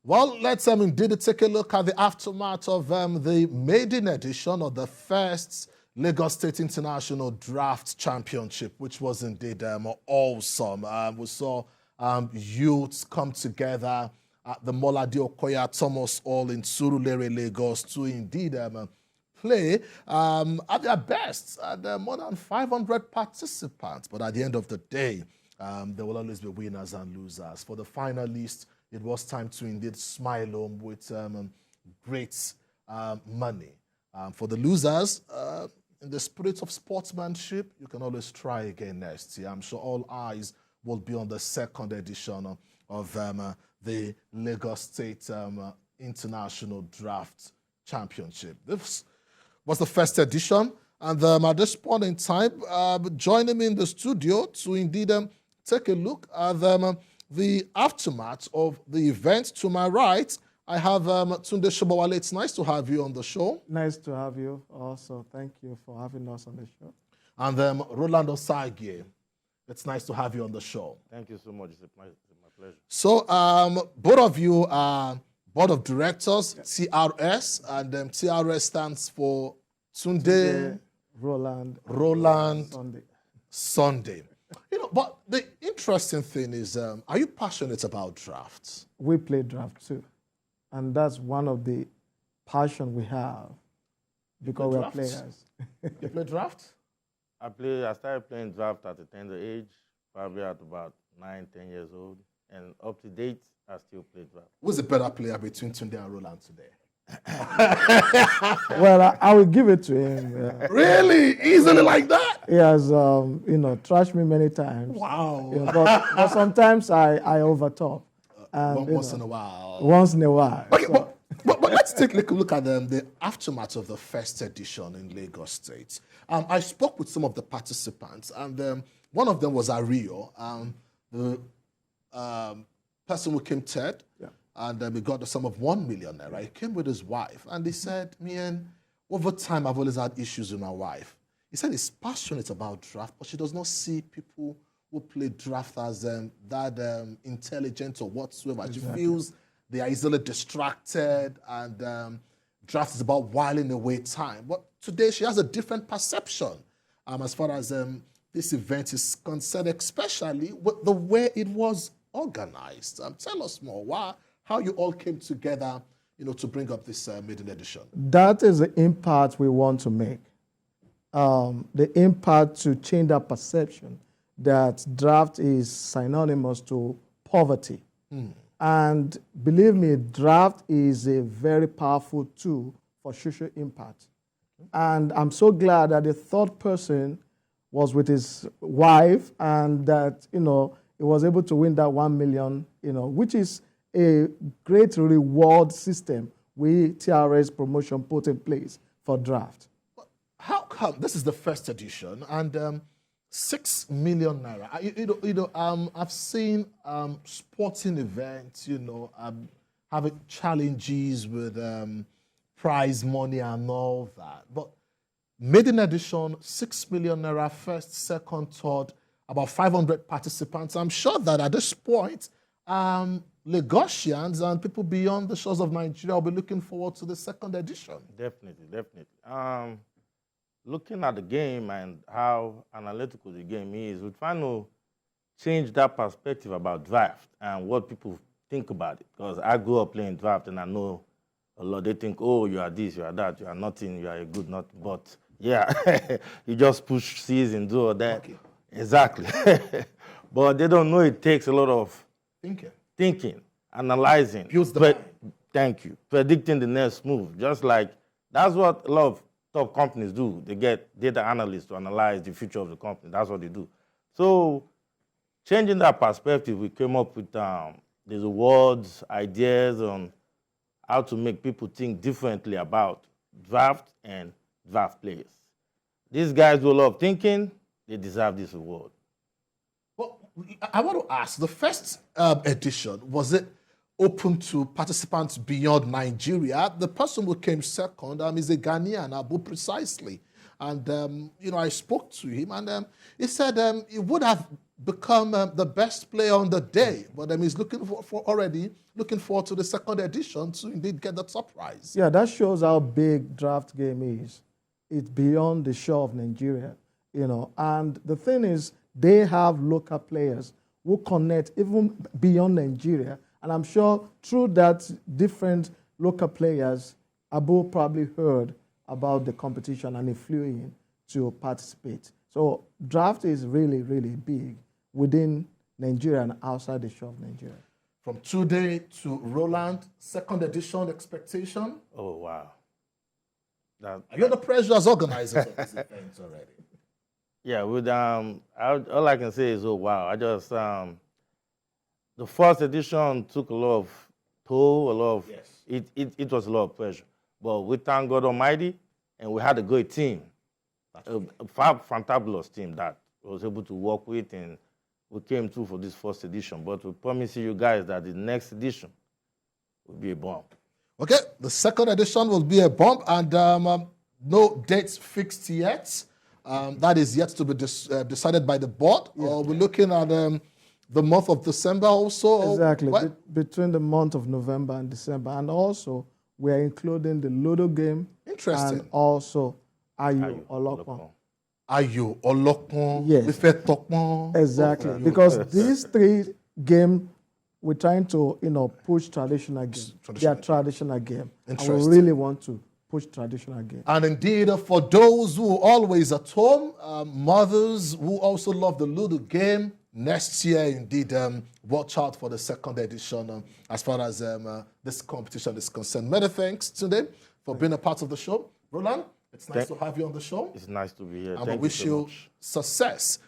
Well, let's indeed take a look at the aftermath of the maiden edition of the first Lagos State International Draft Championship, which was indeed awesome. We saw youths come together at the Molade Okoya Thomas Hall in Surulere, Lagos, to indeed play at their best. More than 500 participants, but at the end of the day, there will always be winners and losers. For the finalists, it was time to indeed smile home with great money. For the losers, in the spirit of sportsmanship, you can always try again next year. I'm sure all eyes will be on the second edition of the Lagos State International Draft Championship. This was the first edition, and at this point in time, joining me in the studio to indeed take a look at the aftermath of the event. To my right, I have Tunde Shobowale. It's nice to have you on the show. Nice to have you also. Thank you for having us on the show. And Roland Osagie. It's nice to have you on the show. Thank you so much. It's my pleasure. So both of you are Board of Directors, TRS, and TRS stands for Tunde, Roland, Sunday. You know, but the interesting thing is, are you passionate about drafts? We play draft too. And that's one of the passion we have because we are players. You play draft? I started playing draft at a tender age, probably at about 9, 10 years old. And up to date, I still play draft. Who's the better player between Tunde and Roland today? Well, I will give it to him. Really? Easily like that? He has, trashed me many times. Wow. But sometimes I overtop. Once in a while. Once in a while. Okay, but let's take a look at the aftermath of the first edition in Lagos State. I spoke with some of the participants, and one of them was Ario, the person who came third. Yeah. And we got the sum of 1 million naira. He came with his wife, and he said, "Man, over time I've always had issues with my wife." He said he's passionate about draft, but she does not see people who play draft as that intelligent or whatsoever. Exactly. She feels they are easily distracted, and draft is about whiling away time. But today she has a different perception as far as this event is concerned, especially with the way it was organized. Tell us more. How you all came together, to bring up this maiden edition. That is the impact we want to make. The impact to change that perception that draft is synonymous to poverty. And believe me, draft is a very powerful tool for social impact. And I'm so glad that the third person was with his wife, and that, he was able to win that 1 million, which is a great reward system we, TRS Promotion, put in place for draft. How come this is the first edition and 6 million naira? I've seen sporting events, having challenges with prize money and all that. But maiden edition, 6 million naira, first, second, third, about 500 participants. I'm sure that at this point, Lagosians and people beyond the shores of Nigeria will be looking forward to the second edition. Definitely. Looking at the game and how analytical the game is, we're trying to change that perspective about draft and what people think about it. Because I grew up playing draft, and I know a lot. They think, oh, you are this, you are that, you are nothing, you are a good nothing. But yeah, you just push C's and do all that. Okay. Exactly. But they don't know it takes a lot of thinking, analyzing. Thank you. Predicting the next move. Just like, that's what a lot of top companies do. They get data analysts to analyze the future of the company. That's what they do. So changing that perspective, we came up with these awards, ideas on how to make people think differently about draft and draft players. These guys do a lot of thinking. They deserve this award. Well, I want to ask, the first edition, was it open to participants beyond Nigeria? The person who came second is a Ghanaian, Abu, precisely. And, I spoke to him, and he said it would have become the best player on the day. But he's looking looking forward to the second edition to indeed get the top prize. Yeah, that shows how big draft game is. It's beyond the shore of Nigeria, And the thing is, they have local players who connect even beyond Nigeria. And I'm sure through that, different local players, Abu probably heard about the competition and he flew in to participate. So draft is really, really big within Nigeria and outside the shore of Nigeria. From today to Roland, second edition expectation. Oh, wow. Are you under pressure as organizers of this event already? Yeah, with all I can say is, oh wow! I just the first edition took a lot of toll, it was a lot of pressure. But we thank God Almighty, and we had a great team, a fantabulous team that was able to work with, and we came through for this first edition. But we promise you guys that the next edition will be a bomb. Okay, the second edition will be a bomb, and no dates fixed yet. That is yet to be decided by the board. We're looking at the month of December also. Exactly, between the month of November and December. And also, we are including the Ludo game. Interesting. And also, Ayu Olokun. Ayu Olokun. Yes. Exactly, because these three games, we're trying to, push traditional game. They are traditional game. And we really want to push traditional game. And indeed, for those who are always at home, mothers who also love the Ludo game, next year, indeed, watch out for the second edition as far as this competition is concerned. Many thanks today for being a part of the show. Roland, it's nice to have you on the show. It's nice to be here. And we wish you success